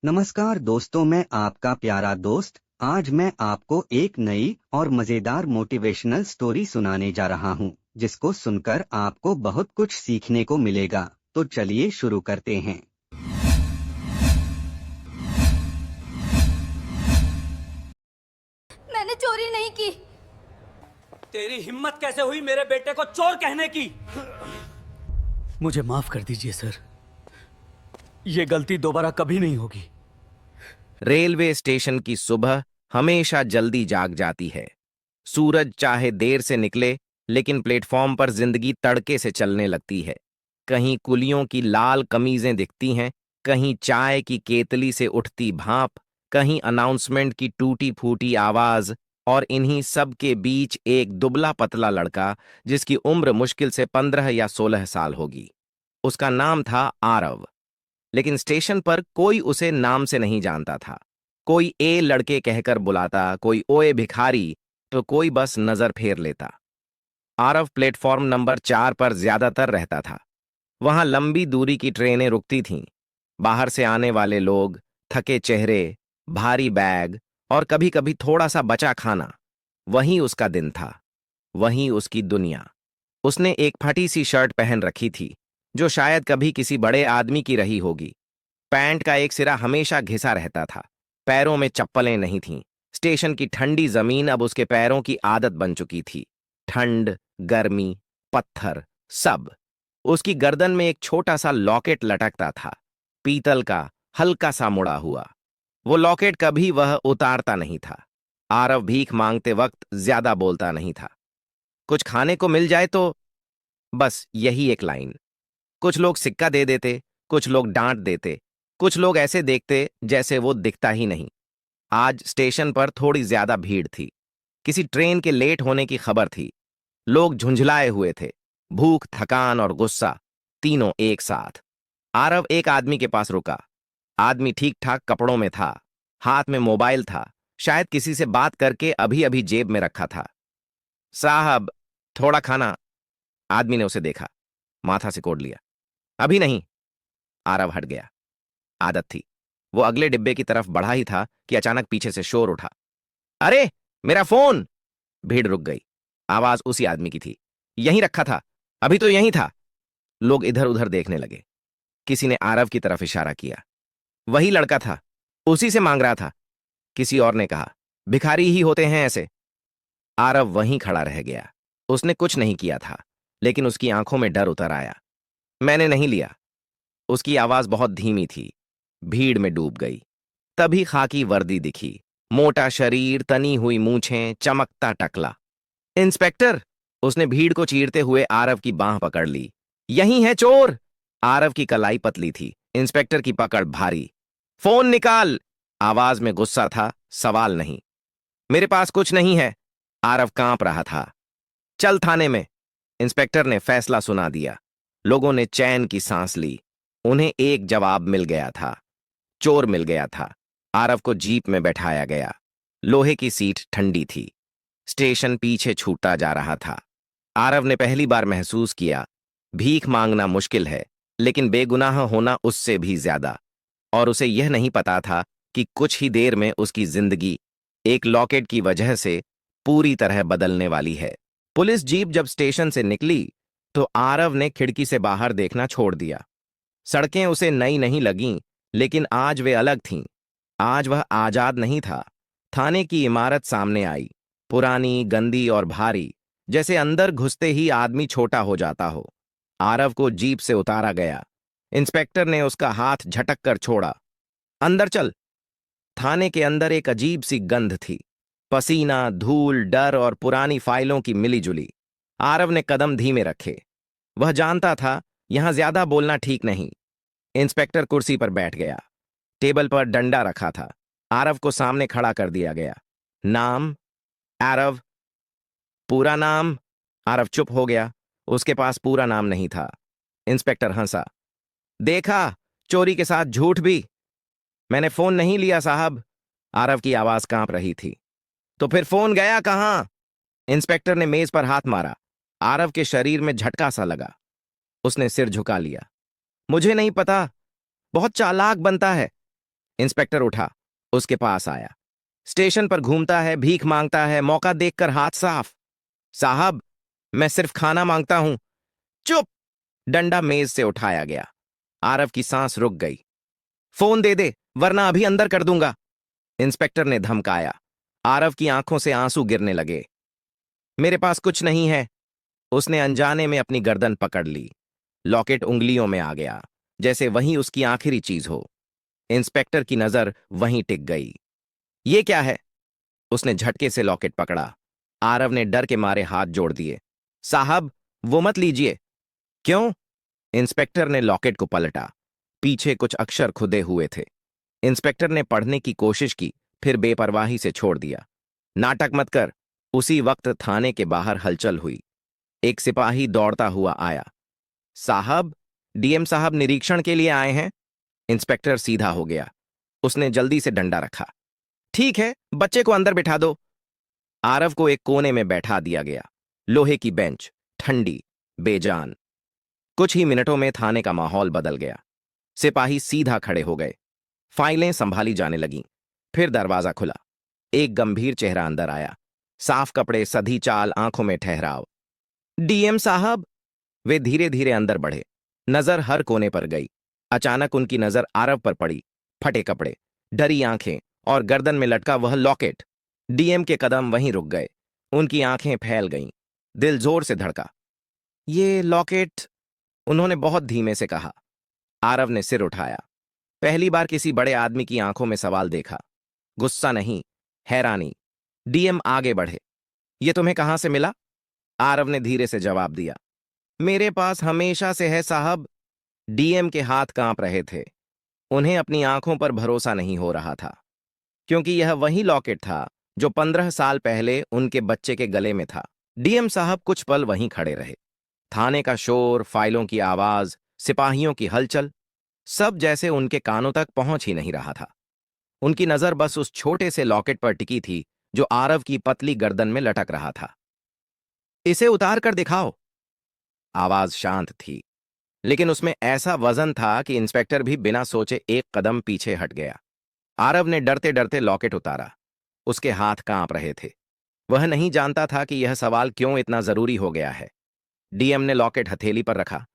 नमस्कार दोस्तों, मैं आपका प्यारा दोस्त। आज मैं आपको एक नई और मजेदार मोटिवेशनल स्टोरी सुनाने जा रहा हूं, जिसको सुनकर आपको बहुत कुछ सीखने को मिलेगा। तो चलिए शुरू करते हैं। मैंने चोरी नहीं की। तेरी हिम्मत कैसे हुई मेरे बेटे को चोर कहने की? मुझे माफ कर दीजिए सर, ये गलती दोबारा कभी नहीं होगी। रेलवे स्टेशन की सुबह हमेशा जल्दी जाग जाती है। सूरज चाहे देर से निकले, लेकिन प्लेटफॉर्म पर जिंदगी तड़के से चलने लगती है। कहीं कुलियों की लाल कमीजें दिखती हैं, कहीं चाय की केतली से उठती भाप, कहीं अनाउंसमेंट की टूटी फूटी आवाज, और इन्हीं सब के बीच एक दुबला पतला लड़का, जिसकी उम्र मुश्किल से 15 या 16 साल होगी। उसका नाम था आरव। लेकिन स्टेशन पर कोई उसे नाम से नहीं जानता था। कोई ए लड़के कहकर बुलाता, कोई ओए भिखारी, तो कोई बस नजर फेर लेता। आरव प्लेटफॉर्म नंबर 4 पर ज्यादातर रहता था। वहां लंबी दूरी की ट्रेनें रुकती थीं। बाहर से आने वाले लोग, थके चेहरे, भारी बैग और कभी कभी थोड़ा सा बचा खाना, वहीं उसका दिन था, वहीं उसकी दुनिया। उसने एक फटी सी शर्ट पहन रखी थी, जो शायद कभी किसी बड़े आदमी की रही होगी। पैंट का एक सिरा हमेशा घिसा रहता था। पैरों में चप्पलें नहीं थीं। स्टेशन की ठंडी जमीन अब उसके पैरों की आदत बन चुकी थी। ठंड, गर्मी, पत्थर, सब। उसकी गर्दन में एक छोटा सा लॉकेट लटकता था, पीतल का, हल्का सा मुड़ा हुआ। वो लॉकेट कभी वह उतारता नहीं था। आरव भीख मांगते वक्त ज्यादा बोलता नहीं था। कुछ खाने को मिल जाए तो, बस यही एक लाइन। कुछ लोग सिक्का दे देते, कुछ लोग डांट देते, कुछ लोग ऐसे देखते जैसे वो दिखता ही नहीं। आज स्टेशन पर थोड़ी ज्यादा भीड़ थी। किसी ट्रेन के लेट होने की खबर थी। लोग झुंझलाए हुए थे, भूख, थकान और गुस्सा, तीनों एक साथ। आरव एक आदमी के पास रुका। आदमी ठीक ठाक कपड़ों में था, हाथ में मोबाइल था, शायद किसी से बात करके अभी अभी जेब में रखा था। साहब, थोड़ा खाना। आदमी ने उसे देखा, माथा से कोड़ लिया। अभी नहीं। आरव हट गया। आदत थी। वो अगले डिब्बे की तरफ बढ़ा ही था कि अचानक पीछे से शोर उठा, अरे मेरा फोन! भीड़ रुक गई। आवाज उसी आदमी की थी। यहीं रखा था, अभी तो यहीं था। लोग इधर उधर देखने लगे। किसी ने आरव की तरफ इशारा किया। वही लड़का था, उसी से मांग रहा था। किसी और ने कहा, भिखारी ही होते हैं ऐसे। आरव वहीं खड़ा रह गया। उसने कुछ नहीं किया था, लेकिन उसकी आंखों में डर उतर आया। मैंने नहीं लिया। उसकी आवाज बहुत धीमी थी। भीड़ में डूब गई। तभी खाकी वर्दी दिखी, मोटा शरीर, तनी हुई मूंछें, चमकता टकला। इंस्पेक्टर! उसने भीड़ को चीरते हुए आरव की बांह पकड़ ली। यही है चोर! आरव की कलाई पतली थी, इंस्पेक्टर की पकड़ भारी। फोन निकाल! आवाज में गुस्सा था, सवाल नहीं। मेरे पास कुछ नहीं है। आरव कांप रहा था। चल थाने में। इंस्पेक्टर ने फैसला सुना दिया। लोगों ने चैन की सांस ली। उन्हें एक जवाब मिल गया था। चोर मिल गया था। आरव को जीप में बैठाया गया। लोहे की सीट ठंडी थी। स्टेशन पीछे छूटता जा रहा था। आरव ने पहली बार महसूस किया, भीख मांगना मुश्किल है, लेकिन बेगुनाह होना उससे भी ज्यादा। और उसे यह नहीं पता था कि कुछ ही देर में उसकी जिंदगी एक लॉकेट की वजह से पूरी तरह बदलने वाली है। पुलिस जीप जब स्टेशन से निकली, तो आरव ने खिड़की से बाहर देखना छोड़ दिया। सड़कें उसे नई नहीं लगीं, लेकिन आज वे अलग थीं। आज वह आजाद नहीं था। थाने की इमारत सामने आई, पुरानी, गंदी और भारी, जैसे अंदर घुसते ही आदमी छोटा हो जाता हो। आरव को जीप से उतारा गया। इंस्पेक्टर ने उसका हाथ झटक कर छोड़ा। अंदर चल। थाने के अंदर एक अजीब सी गंध थी, पसीना, धूल, डर और पुरानी फाइलों की मिलीजुली। आरव ने कदम धीमे रखे। वह जानता था, यहां ज्यादा बोलना ठीक नहीं। इंस्पेक्टर कुर्सी पर बैठ गया। टेबल पर डंडा रखा था। आरव को सामने खड़ा कर दिया गया। नाम? आरव। पूरा नाम? आरव चुप हो गया। उसके पास पूरा नाम नहीं था। इंस्पेक्टर हंसा। देखा, चोरी के साथ झूठ भी। मैंने फोन नहीं लिया साहब। आरव की आवाज कांप रही थी। तो फिर फोन गया कहां? इंस्पेक्टर ने मेज पर हाथ मारा। आरव के शरीर में झटका सा लगा। उसने सिर झुका लिया। मुझे नहीं पता। बहुत चालाक बनता है। इंस्पेक्टर उठा, उसके पास आया। स्टेशन पर घूमता है, भीख मांगता है, मौका देखकर हाथ साफ। साहब, मैं सिर्फ खाना मांगता हूं। चुप! डंडा मेज से उठाया गया। आरव की सांस रुक गई। फोन दे दे, वरना अभी अंदर कर दूंगा, इंस्पेक्टर ने धमकाया। आरव की आंखों से आंसू गिरने लगे। मेरे पास कुछ नहीं है। उसने अनजाने में अपनी गर्दन पकड़ ली। लॉकेट उंगलियों में आ गया, जैसे वही उसकी आखिरी चीज हो। इंस्पेक्टर की नजर वहीं टिक गई। ये क्या है? उसने झटके से लॉकेट पकड़ा। आरव ने डर के मारे हाथ जोड़ दिए। साहब, वो मत लीजिए। क्यों? इंस्पेक्टर ने लॉकेट को पलटा। पीछे कुछ अक्षर खुदे हुए थे। इंस्पेक्टर ने पढ़ने की कोशिश की, फिर बेपरवाही से छोड़ दिया। नाटक मत कर। उसी वक्त थाने के बाहर हलचल हुई। एक सिपाही दौड़ता हुआ आया। साहब, डीएम साहब निरीक्षण के लिए आए हैं। इंस्पेक्टर सीधा हो गया। उसने जल्दी से डंडा रखा। ठीक है, बच्चे को अंदर बिठा दो। आरव को एक कोने में बैठा दिया गया। लोहे की बेंच, ठंडी, बेजान। कुछ ही मिनटों में थाने का माहौल बदल गया। सिपाही सीधा खड़े हो गए। फाइलें संभाली जाने लगीं। फिर दरवाजा खुला। एक गंभीर चेहरा अंदर आया। साफ कपड़े, सधी चाल, आंखों में ठहराव। डीएम साहब। वे धीरे धीरे अंदर बढ़े। नजर हर कोने पर गई। अचानक उनकी नजर आरव पर पड़ी। फटे कपड़े, डरी आंखें और गर्दन में लटका वह लॉकेट। डीएम के कदम वहीं रुक गए। उनकी आंखें फैल गईं। दिल जोर से धड़का। ये लॉकेट, उन्होंने बहुत धीमे से कहा। आरव ने सिर उठाया। पहली बार किसी बड़े आदमी की आंखों में सवाल देखा। गुस्सा नहीं, हैरानी। डीएम आगे बढ़े। ये तुम्हें कहां से मिला? आरव ने धीरे से जवाब दिया। मेरे पास हमेशा से है साहब। डीएम के हाथ कांप रहे थे। उन्हें अपनी आंखों पर भरोसा नहीं हो रहा था, क्योंकि यह वही लॉकेट था जो 15 साल पहले उनके बच्चे के गले में था। डीएम साहब कुछ पल वहीं खड़े रहे। थाने का शोर, फाइलों की आवाज, सिपाहियों की हलचल, सब जैसे उनके कानों तक पहुंच ही नहीं रहा था। उनकी नजर बस उस छोटे से लॉकेट पर टिकी थी जो आरव की पतली गर्दन में लटक रहा था। इसे उतार कर दिखाओ। आवाज शांत थी, लेकिन उसमें ऐसा वजन था कि इंस्पेक्टर भी बिना सोचे एक कदम पीछे हट गया। आरव ने डरते डरते लॉकेट उतारा। उसके हाथ कांप रहे थे। वह नहीं जानता था कि यह सवाल क्यों इतना जरूरी हो गया है। डीएम ने लॉकेट हथेली पर रखा।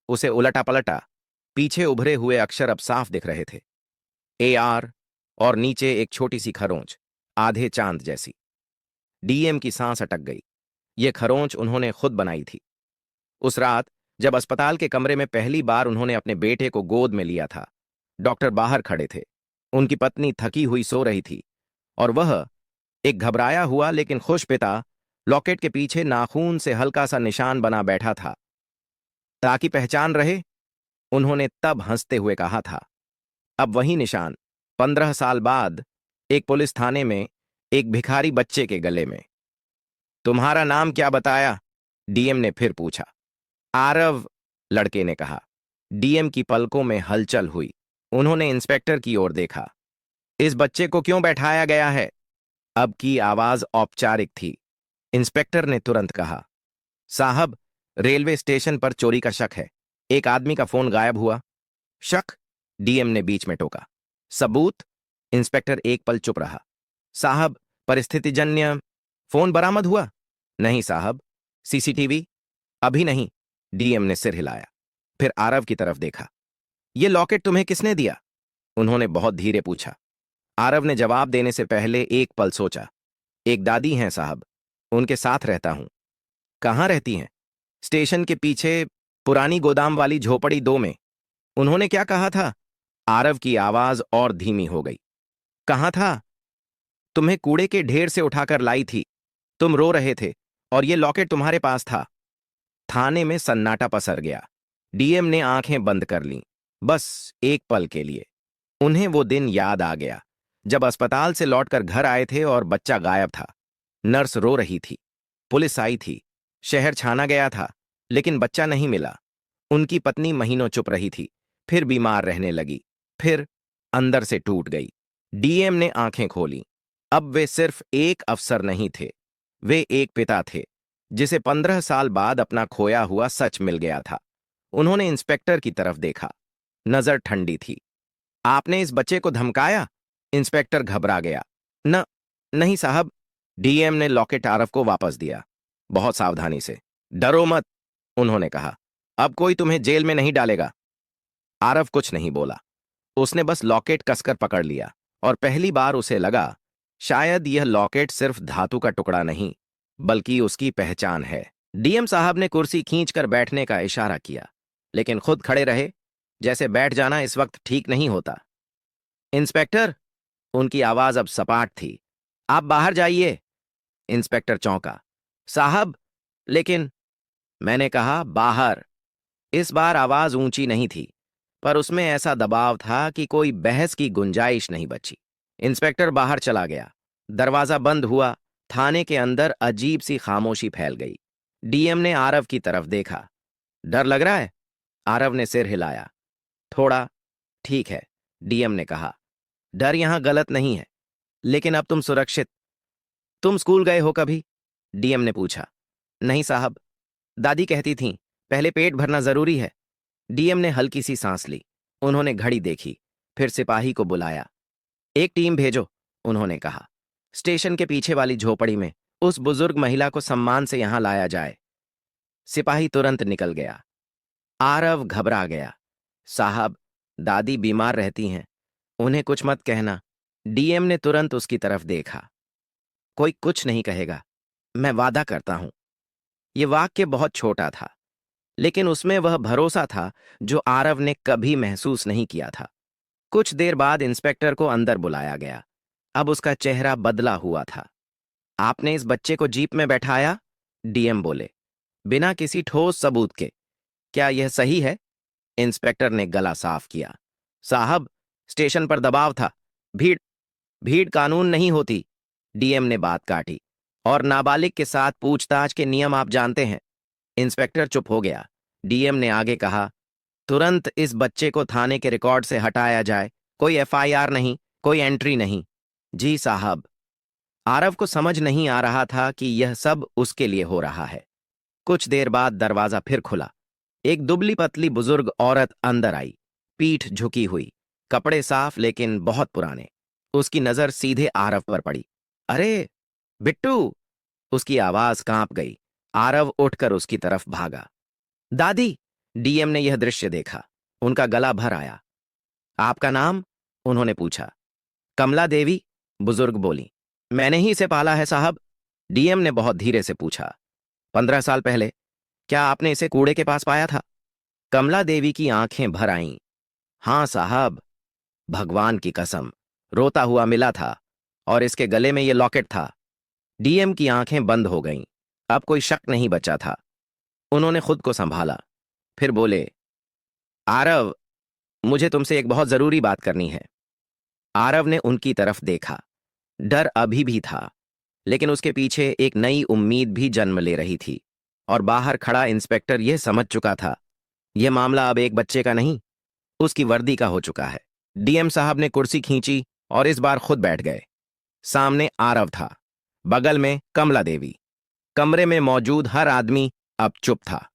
उसे उलटा पलटा। पीछे उभरे हुए अक्षर अब साफ दिख रहे थे। AR और नीचे एक छोटी सी खरोंच, आधे चांद जैसी। डीएम की सांस अटक गई। ये खरोंच उन्होंने खुद बनाई थी। उस रात जब अस्पताल के कमरे में पहली बार उन्होंने अपने बेटे को गोद में लिया था। डॉक्टर बाहर खड़े थे। उनकी पत्नी थकी हुई सो रही थी और वह, एक घबराया हुआ लेकिन खुश पिता, लॉकेट के पीछे नाखून से हल्का सा निशान बना बैठा था। ताकि पहचान रहे, उन्होंने तब हंसते हुए कहा था। अब वही निशान 15 साल बाद एक पुलिस थाने में एक भिखारी बच्चे के गले में। तुम्हारा नाम क्या बताया? डीएम ने फिर पूछा। आरव, लड़के ने कहा। डीएम की पलकों में हलचल हुई। उन्होंने इंस्पेक्टर की ओर देखा। इस बच्चे को क्यों बैठाया गया है? अब की आवाज औपचारिक थी। इंस्पेक्टर ने तुरंत कहा, साहब, रेलवे स्टेशन पर चोरी का शक है। एक आदमी का फोन गायब हुआ। शक? डीएम ने बीच में टोका। सबूत? इंस्पेक्टर एक पल चुप रहा। साहब, परिस्थितिजन्य। फोन बरामद हुआ? नहीं साहब। सीसीटीवी? अभी नहीं। डीएम ने सिर हिलाया। फिर आरव की तरफ देखा। ये लॉकेट तुम्हें किसने दिया? उन्होंने बहुत धीरे पूछा। आरव ने जवाब देने से पहले एक पल सोचा। एक दादी हैं साहब, उनके साथ रहता हूं। कहां रहती हैं? स्टेशन के पीछे, पुरानी गोदाम वाली झोपड़ी 2 में। उन्होंने क्या कहा था? आरव की आवाज और धीमी हो गई। कहां था? तुम्हें कूड़े के ढेर से उठाकर लाई थी। तुम रो रहे थे और ये लॉकेट तुम्हारे पास था। थाने में सन्नाटा पसर गया। डीएम ने आंखें बंद कर लीं, बस एक पल के लिए। उन्हें वो दिन याद आ गया जब अस्पताल से लौटकर घर आए थे और बच्चा गायब था। नर्स रो रही थी। पुलिस आई थी। शहर छाना गया था, लेकिन बच्चा नहीं मिला। उनकी पत्नी महीनों चुप रही थी, फिर बीमार रहने लगी, फिर अंदर से टूट गई। डीएम ने आंखें खोली। अब वे सिर्फ एक अफसर नहीं थे, वे एक पिता थे जिसे 15 साल बाद अपना खोया हुआ सच मिल गया था। उन्होंने इंस्पेक्टर की तरफ देखा। नजर ठंडी थी। आपने इस बच्चे को धमकाया? इंस्पेक्टर घबरा गया। न नहीं साहब। डीएम ने लॉकेट आरव को वापस दिया, बहुत सावधानी से। डरो मत, उन्होंने कहा। अब कोई तुम्हें जेल में नहीं डालेगा। आरव कुछ नहीं बोला। उसने बस लॉकेट कसकर पकड़ लिया और पहली बार उसे लगा शायद यह लॉकेट सिर्फ धातु का टुकड़ा नहीं बल्कि उसकी पहचान है। डीएम साहब ने कुर्सी खींचकर बैठने का इशारा किया, लेकिन खुद खड़े रहे, जैसे बैठ जाना इस वक्त ठीक नहीं होता। इंस्पेक्टर, उनकी आवाज अब सपाट थी, आप बाहर जाइए। इंस्पेक्टर चौंका। साहब, लेकिन मैंने कहा बाहर। इस बार आवाज ऊंची नहीं थी, पर उसमें ऐसा दबाव था कि कोई बहस की गुंजाइश नहीं बची। इंस्पेक्टर बाहर चला गया। दरवाजा बंद हुआ। थाने के अंदर अजीब सी खामोशी फैल गई। डीएम ने आरव की तरफ देखा। डर लग रहा है? आरव ने सिर हिलाया। थोड़ा। ठीक है, डीएम ने कहा। डर यहां गलत नहीं है, लेकिन अब तुम सुरक्षित। तुम स्कूल गए हो कभी? डीएम ने पूछा। नहीं साहब, दादी कहती थीं पहले पेट भरना जरूरी है। डीएम ने हल्की सी सांस ली। उन्होंने घड़ी देखी, फिर सिपाही को बुलाया। एक टीम भेजो, उन्होंने कहा। स्टेशन के पीछे वाली झोपड़ी में उस बुजुर्ग महिला को सम्मान से यहां लाया जाए। सिपाही तुरंत निकल गया। आरव घबरा गया। साहब, दादी बीमार रहती हैं, उन्हें कुछ मत कहना। डीएम ने तुरंत उसकी तरफ देखा। कोई कुछ नहीं कहेगा, मैं वादा करता हूं। यह वाक्य बहुत छोटा था, लेकिन उसमें वह भरोसा था जो आरव ने कभी महसूस नहीं किया था। कुछ देर बाद इंस्पेक्टर को अंदर बुलाया गया। अब उसका चेहरा बदला हुआ था। आपने इस बच्चे को जीप में बैठाया? डीएम बोले, बिना किसी ठोस सबूत के। क्या यह सही है? इंस्पेक्टर ने गला साफ किया। साहब, स्टेशन पर दबाव था। भीड़ भीड़ कानून नहीं होती। डीएम ने बात काटी। और नाबालिग के साथ पूछताछ के नियम आप जानते हैं। इंस्पेक्टर चुप हो गया। डीएम ने आगे कहा, तुरंत इस बच्चे को थाने के रिकॉर्ड से हटाया जाए। कोई एफआईआर नहीं, कोई एंट्री नहीं। जी साहब। आरव को समझ नहीं आ रहा था कि यह सब उसके लिए हो रहा है। कुछ देर बाद दरवाजा फिर खुला। एक दुबली पतली बुजुर्ग औरत अंदर आई, पीठ झुकी हुई, कपड़े साफ लेकिन बहुत पुराने। उसकी नजर सीधे आरव पर पड़ी। अरे बिट्टू! उसकी आवाज कांप गई। आरव उठकर उसकी तरफ भागा। दादी! डीएम ने यह दृश्य देखा। उनका गला भर आया। आपका नाम? उन्होंने पूछा। कमला देवी, बुजुर्ग बोली। मैंने ही इसे पाला है साहब। डीएम ने बहुत धीरे से पूछा। 15 साल पहले? क्या आपने इसे कूड़े के पास पाया था? कमला देवी की आंखें भर आईं। हां साहब, भगवान की कसम, रोता हुआ मिला था, और इसके गले में यह लॉकेट था। डीएम की आंखें बंद हो गईं। अब कोई शक नहीं बचा था। उन्होंने खुद को संभाला, फिर बोले, आरव, मुझे तुमसे एक बहुत जरूरी बात करनी है। आरव ने उनकी तरफ देखा। डर अभी भी था, लेकिन उसके पीछे एक नई उम्मीद भी जन्म ले रही थी। और बाहर खड़ा इंस्पेक्टर यह समझ चुका था, यह मामला अब एक बच्चे का नहीं, उसकी वर्दी का हो चुका है। डीएम साहब ने कुर्सी खींची और इस बार खुद बैठ गए। सामने आरव था, बगल में कमला देवी। कमरे में मौजूद हर आदमी अब चुप था।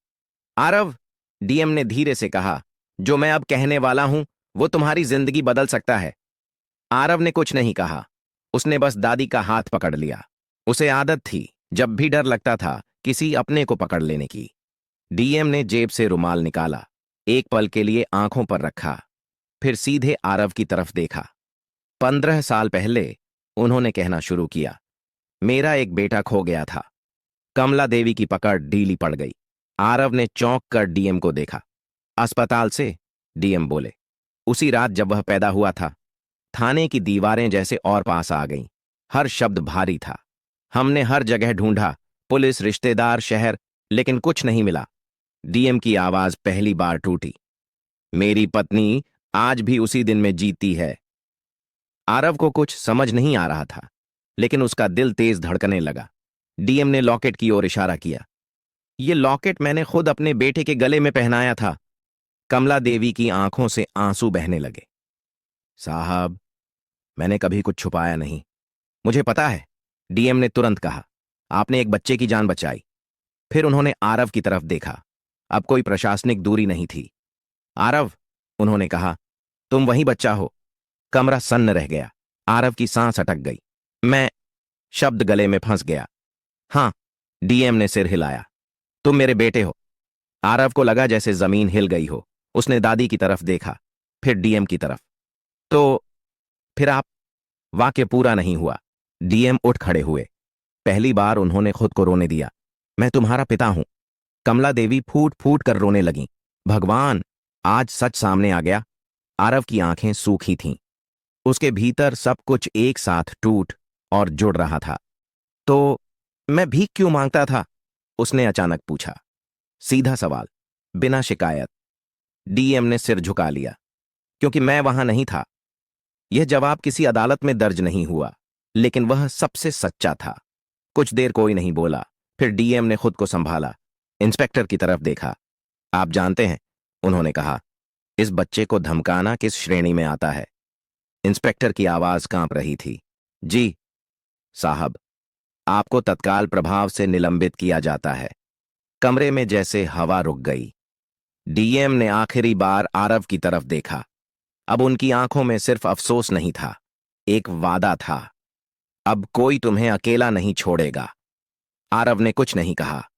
आरव, डीएम ने धीरे से कहा, जो मैं अब कहने वाला हूं वो तुम्हारी जिंदगी बदल सकता है। आरव ने कुछ नहीं कहा। उसने बस दादी का हाथ पकड़ लिया। उसे आदत थी जब भी डर लगता था किसी अपने को पकड़ लेने की। डीएम ने जेब से रुमाल निकाला, एक पल के लिए आंखों पर रखा, फिर सीधे आरव की तरफ देखा। 15 साल पहले उन्होंने कहना शुरू किया, मेरा एक बेटा खो गया था। कमला देवी की पकड़ ढीली पड़ गई। आरव ने चौंक कर डीएम को देखा। अस्पताल से? डीएम बोले। उसी रात जब वह पैदा हुआ था। थाने की दीवारें जैसे और पास आ गईं। हर शब्द भारी था। हमने हर जगह ढूंढा, पुलिस, रिश्तेदार, शहर, लेकिन कुछ नहीं मिला। डीएम की आवाज पहली बार टूटी। मेरी पत्नी आज भी उसी दिन में जीती है। आरव को कुछ समझ नहीं आ रहा था, लेकिन उसका दिल तेज धड़कने लगा। डीएम ने लॉकेट की ओर इशारा किया। ये लॉकेट मैंने खुद अपने बेटे के गले में पहनाया था। कमला देवी की आंखों से आंसू बहने लगे। साहब, मैंने कभी कुछ छुपाया नहीं, मुझे पता है, डीएम ने तुरंत कहा। आपने एक बच्चे की जान बचाई। फिर उन्होंने आरव की तरफ देखा। अब कोई प्रशासनिक दूरी नहीं थी। आरव, उन्होंने कहा, तुम वही बच्चा हो कमरा सन्न रह गया। आरव की सांस अटक गई। मैं शब्द गले में फंस गया। हाँ, डीएम ने सिर हिलाया। तुम मेरे बेटे हो। आरव को लगा जैसे जमीन हिल गई हो। उसने दादी की तरफ देखा, फिर डीएम की तरफ। तो फिर आप? वाक्य पूरा नहीं हुआ। डीएम उठ खड़े हुए। पहली बार उन्होंने खुद को रोने दिया। मैं तुम्हारा पिता हूं। कमला देवी फूट फूट कर रोने लगी। भगवान, आज सच सामने आ गया। आरव की आंखें सूखी थीं। उसके भीतर सब कुछ एक साथ टूट और जुड़ रहा था। तो मैं भीख क्यों मांगता था? उसने अचानक पूछा। सीधा सवाल, बिना शिकायत। डीएम ने सिर झुका लिया। क्योंकि मैं वहां नहीं था। यह जवाब किसी अदालत में दर्ज नहीं हुआ, लेकिन वह सबसे सच्चा था। कुछ देर कोई नहीं बोला। फिर डीएम ने खुद को संभाला। इंस्पेक्टर की तरफ देखा। आप जानते हैं, उन्होंने कहा, इस बच्चे को धमकाना किस श्रेणी में आता है? इंस्पेक्टर की आवाज कांप रही थी। जी साहब, आपको तत्काल प्रभाव से निलंबित किया जाता है। कमरे में जैसे हवा रुक गई। डीएम ने आखिरी बार आरव की तरफ देखा। अब उनकी आंखों में सिर्फ अफसोस नहीं था, एक वादा था। अब कोई तुम्हें अकेला नहीं छोड़ेगा। आरव ने कुछ नहीं कहा।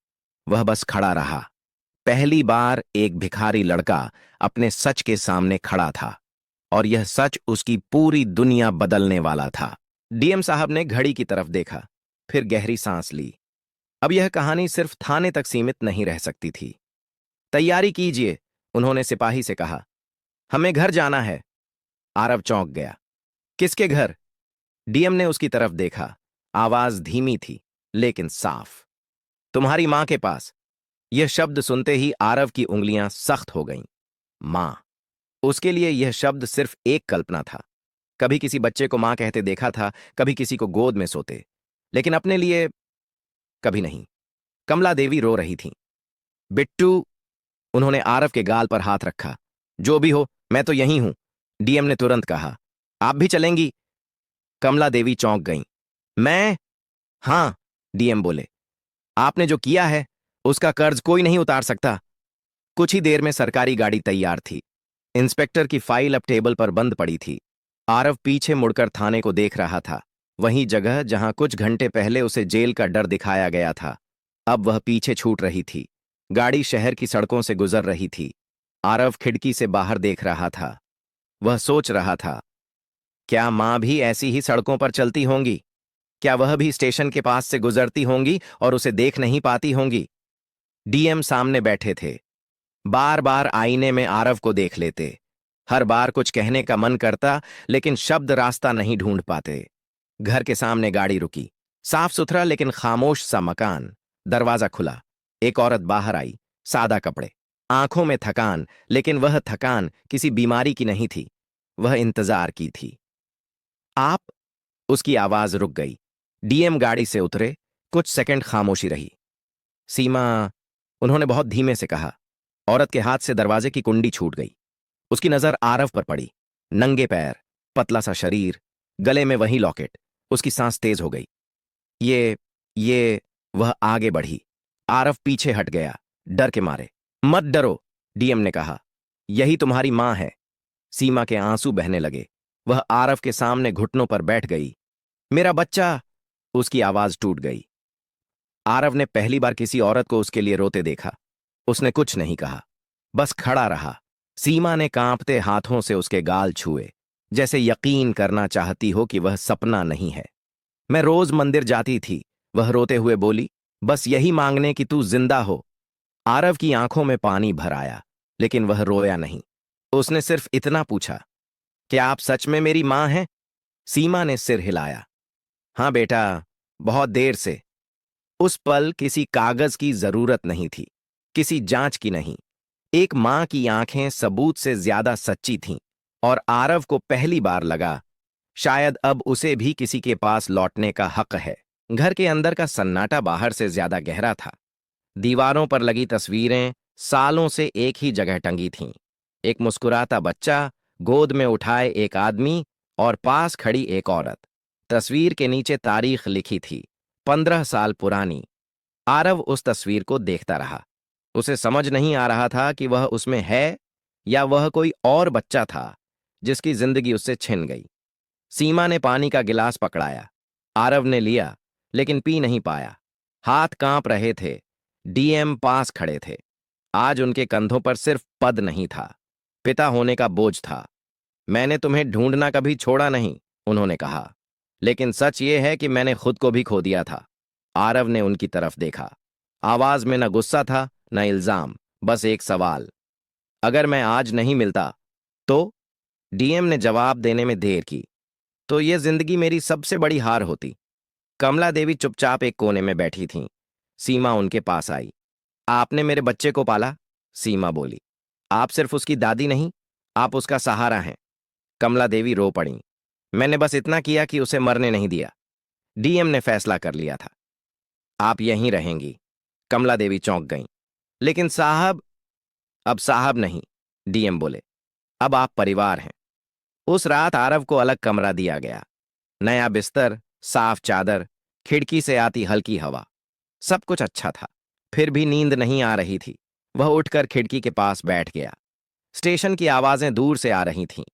वह बस खड़ा रहा। पहली बार एक भिखारी लड़का अपने सच के सामने खड़ा था, और यह सच उसकी पूरी दुनिया बदलने वाला था। डीएम साहब ने घड़ी की तरफ देखा, फिर गहरी सांस ली। अब यह कहानी सिर्फ थाने तक सीमित नहीं रह सकती थी। तैयारी कीजिए, उन्होंने सिपाही से कहा। हमें घर जाना है। आरव चौंक गया। किसके घर? डीएम ने उसकी तरफ देखा। आवाज धीमी थी, लेकिन साफ। तुम्हारी मां के पास। यह शब्द सुनते ही आरव की उंगलियां सख्त हो गईं। मां। उसके लिए यह शब्द सिर्फ एक कल्पना था। कभी किसी बच्चे को मां कहते देखा था, कभी किसी को गोद में सोते, लेकिन अपने लिए कभी नहीं। कमला देवी रो रही थीं। बिट्टू, उन्होंने आरव के गाल पर हाथ रखा। जो भी हो, मैं तो यहीं हूं, डीएम ने तुरंत कहा। आप भी चलेंगी? कमला देवी चौंक गईं। मैं? हां, डीएम बोले। आपने जो किया है, उसका कर्ज कोई नहीं उतार सकता। कुछ ही देर में सरकारी गाड़ी तैयार थी। इंस्पेक्टर की फाइल अब टेबल पर बंद पड़ी थी। आरव पीछे मुड़कर थाने को देख रहा था। वही जगह जहां कुछ घंटे पहले उसे जेल का डर दिखाया गया था, अब वह पीछे छूट रही थी। गाड़ी शहर की सड़कों से गुजर रही थी। आरव खिड़की से बाहर देख रहा था। वह सोच रहा था, क्या मां भी ऐसी ही सड़कों पर चलती होंगी? क्या वह भी स्टेशन के पास से गुजरती होंगी और उसे देख नहीं पाती होंगी? डीएम सामने बैठे थे। बार बार आईने में आरव को देख लेते। हर बार कुछ कहने का मन करता, लेकिन शब्द रास्ता नहीं ढूंढ पाते। घर के सामने गाड़ी रुकी। साफ सुथरा लेकिन खामोश सा मकान। दरवाजा खुला। एक औरत बाहर आई, सादा कपड़े, आंखों में थकान, लेकिन वह थकान किसी बीमारी की नहीं थी। वह इंतजार की थी। आप? उसकी आवाज रुक गई। डीएम गाड़ी से उतरे। कुछ सेकंड खामोशी रही। सीमा, उन्होंने बहुत धीमे से कहा। औरत के हाथ से दरवाजे की कुंडी छूट गई। उसकी नजर आरव पर पड़ी। नंगे पैर, पतला सा शरीर, गले में वही लॉकेट। उसकी सांस तेज हो गई। ये वह आगे बढ़ी। आरव पीछे हट गया, डर के मारे। मत डरो, डीएम ने कहा। यही तुम्हारी मां है। सीमा के आंसू बहने लगे। वह आरव के सामने घुटनों पर बैठ गई। मेरा बच्चा! उसकी आवाज टूट गई। आरव ने पहली बार किसी औरत को उसके लिए रोते देखा। उसने कुछ नहीं कहा, बस खड़ा रहा। सीमा ने कांपते हाथों से उसके गाल छुए, जैसे यकीन करना चाहती हो कि वह सपना नहीं है। मैं रोज मंदिर जाती थी, वह रोते हुए बोली, बस यही मांगने कि तू जिंदा हो। आरव की आंखों में पानी भर आया, लेकिन वह रोया नहीं। उसने सिर्फ इतना पूछा, क्या आप सच में मेरी मां हैं? सीमा ने सिर हिलाया। हां बेटा, बहुत देर से। उस पल किसी कागज की जरूरत नहीं थी, किसी जांच की नहीं। एक मां की आंखें सबूत से ज्यादा सच्ची थीं, और आरव को पहली बार लगा, शायद अब उसे भी किसी के पास लौटने का हक है। घर के अंदर का सन्नाटा बाहर से ज्यादा गहरा था। दीवारों पर लगी तस्वीरें सालों से एक ही जगह टंगी थीं। एक मुस्कुराता बच्चा, गोद में उठाए एक आदमी, और पास खड़ी एक औरत। तस्वीर के नीचे तारीख लिखी थी, 15 साल पुरानी। आरव उस तस्वीर को देखता रहा। उसे समझ नहीं आ रहा था कि वह उसमें है या वह कोई और बच्चा था, जिसकी जिंदगी उससे छिन गई। सीमा ने पानी का गिलास पकड़ाया। आरव ने लिया, लेकिन पी नहीं पाया। हाथ कांप रहे थे। डीएम पास खड़े थे। आज उनके कंधों पर सिर्फ पद नहीं था, पिता होने का बोझ था। मैंने तुम्हें ढूंढना कभी छोड़ा नहीं, उन्होंने कहा, लेकिन सच ये है कि मैंने खुद को भी खो दिया था। आरव ने उनकी तरफ देखा। आवाज में न गुस्सा था न इल्जाम, बस एक सवाल। अगर मैं आज नहीं मिलता तो? डीएम ने जवाब देने में देर की। तो ये जिंदगी मेरी सबसे बड़ी हार होती। कमला देवी चुपचाप एक कोने में बैठी थीं। सीमा उनके पास आई। आपने मेरे बच्चे को पाला, सीमा बोली। आप सिर्फ उसकी दादी नहीं, आप उसका सहारा हैं। कमला देवी रो पड़ी। मैंने बस इतना किया कि उसे मरने नहीं दिया। डीएम ने फैसला कर लिया था। आप यहीं रहेंगी। कमला देवी चौंक गईं। लेकिन साहब। अब साहब नहीं, डीएम बोले। अब आप परिवार हैं। उस रात आरव को अलग कमरा दिया गया। नया बिस्तर, साफ चादर, खिड़की से आती हल्की हवा, सब कुछ अच्छा था। फिर भी नींद नहीं आ रही थी। वह उठकर खिड़की के पास बैठ गया। स्टेशन की आवाजें दूर से आ रही थीं।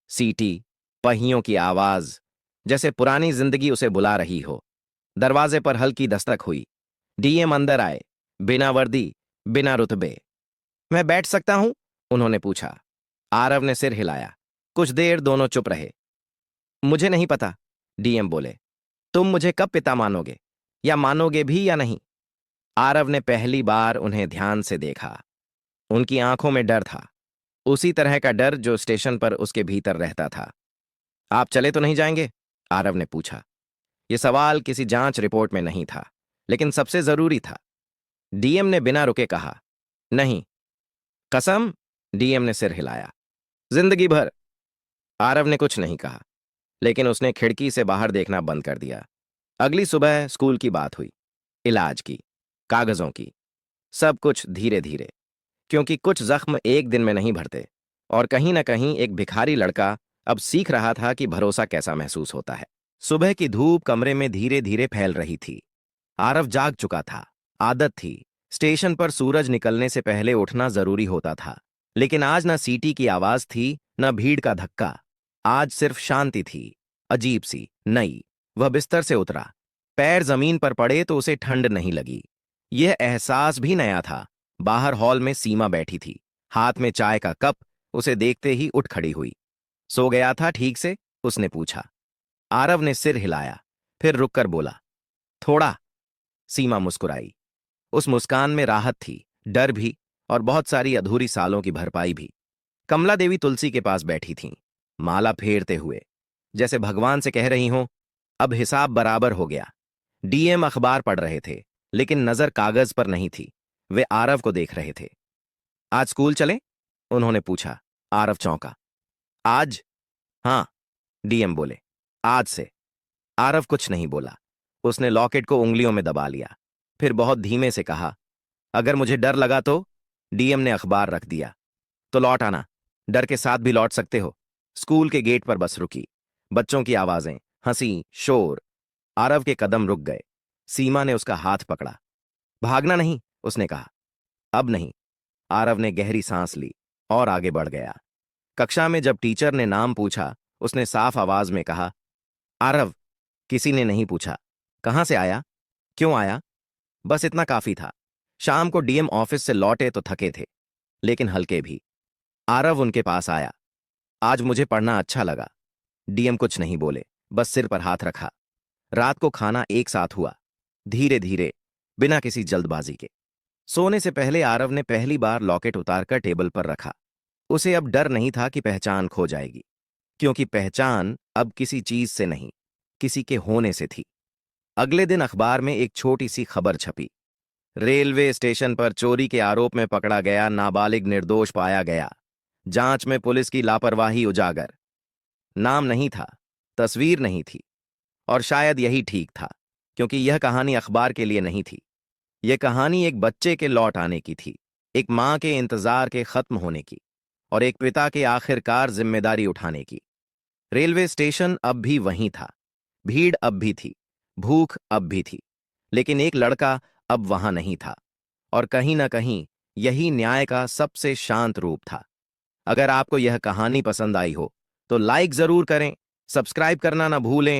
सीटी, पहियों की आवाज, जैसे पुरानी जिंदगी उसे बुला रही हो। दरवाजे पर हल्की दस्तक हुई। डीएम अंदर आए, बिना वर्दी, बिना रुतबे। मैं बैठ सकता हूं? उन्होंने पूछा। आरव ने सिर हिलाया। कुछ देर दोनों चुप रहे। मुझे नहीं पता, डीएम बोले। तुम मुझे कब पिता मानोगे? या मानोगे भी या नहीं? आरव ने पहली बार उन्हें ध्यान से देखा। उनकी आंखों में डर था, उसी तरह का डर जो स्टेशन पर उसके भीतर रहता था। आप चले तो नहीं जाएंगे? आरव ने पूछा। यह सवाल किसी जांच रिपोर्ट में नहीं था, लेकिन सबसे जरूरी था। डीएम ने बिना रुके कहा, नहीं। कसम? डीएम ने सिर हिलाया। जिंदगी भर। आरव ने कुछ नहीं कहा, लेकिन उसने खिड़की से बाहर देखना बंद कर दिया। अगली सुबह स्कूल की बात हुई, इलाज की, कागजों की, सब कुछ धीरे धीरे, क्योंकि कुछ जख्म एक दिन में नहीं भरते। और कहीं ना कहीं एक भिखारी लड़का अब सीख रहा था कि भरोसा कैसा महसूस होता है। सुबह की धूप कमरे में धीरे धीरे फैल रही थी। आरव जाग चुका था। आदत थी, स्टेशन पर सूरज निकलने से पहले उठना जरूरी होता था। लेकिन आज न सीटी की आवाज थी, न भीड़ का धक्का। आज सिर्फ शांति थी, अजीब सी, नई। वह बिस्तर से उतरा। पैर जमीन पर पड़े तो उसे ठंड नहीं लगी। यह एहसास भी नया था। बाहर हॉल में सीमा बैठी थी, हाथ में चाय का कप। उसे देखते ही उठ खड़ी हुई। सो गया था ठीक से? उसने पूछा। आरव ने सिर हिलाया, फिर रुककर बोला, थोड़ा। सीमा मुस्कुराई। उस मुस्कान में राहत थी, डर भी, और बहुत सारी अधूरी सालों की भरपाई भी। कमला देवी तुलसी के पास बैठी थीं, माला फेरते हुए, जैसे भगवान से कह रही हों, अब हिसाब बराबर हो गया। डीएम अखबार पढ़ रहे थे, लेकिन नजर कागज पर नहीं थी। वे आरव को देख रहे थे। आज स्कूल चलें? उन्होंने पूछा। आरव चौंका। आज? हां, डीएम बोले। आज से। आरव कुछ नहीं बोला। उसने लॉकेट को उंगलियों में दबा लिया, फिर बहुत धीमे से कहा, अगर मुझे डर लगा तो? डीएम ने अखबार रख दिया। तो लौट आना, डर के साथ भी लौट सकते हो। स्कूल के गेट पर बस रुकी। बच्चों की आवाजें, हंसी, शोर। आरव के कदम रुक गए। सीमा ने उसका हाथ पकड़ा। भागना नहीं, उसने कहा। अब नहीं। आरव ने गहरी सांस ली और आगे बढ़ गया। कक्षा में जब टीचर ने नाम पूछा, उसने साफ आवाज में कहा, आरव। किसी ने नहीं पूछा, कहां से आया, क्यों आया। बस इतना काफी था। शाम को डीएम ऑफिस से लौटे तो थके थे, लेकिन हल्के भी। आरव उनके पास आया। आज मुझे पढ़ना अच्छा लगा। डीएम कुछ नहीं बोले, बस सिर पर हाथ रखा। रात को खाना एक साथ हुआ, धीरे धीरे, बिना किसी जल्दबाजी के। सोने से पहले आरव ने पहली बार लॉकेट उतारकर टेबल पर रखा। उसे अब डर नहीं था कि पहचान खो जाएगी, क्योंकि पहचान अब किसी चीज से नहीं, किसी के होने से थी। अगले दिन अखबार में एक छोटी सी खबर छपी। रेलवे स्टेशन पर चोरी के आरोप में पकड़ा गया नाबालिग निर्दोष पाया गया। जांच में पुलिस की लापरवाही उजागर। नाम नहीं था, तस्वीर नहीं थी, और शायद यही ठीक था, क्योंकि यह कहानी अखबार के लिए नहीं थी। यह कहानी एक बच्चे के लौट आने की थी, एक मां के इंतजार के खत्म होने की, और एक पिता के आखिरकार जिम्मेदारी उठाने की। रेलवे स्टेशन अब भी वहीं था, भीड़ अब भी थी, भूख अब भी थी, लेकिन एक लड़का अब वहां नहीं था। और कहीं ना कहीं यही न्याय का सबसे शांत रूप था। अगर आपको यह कहानी पसंद आई हो तो लाइक जरूर करें, सब्सक्राइब करना ना भूलें।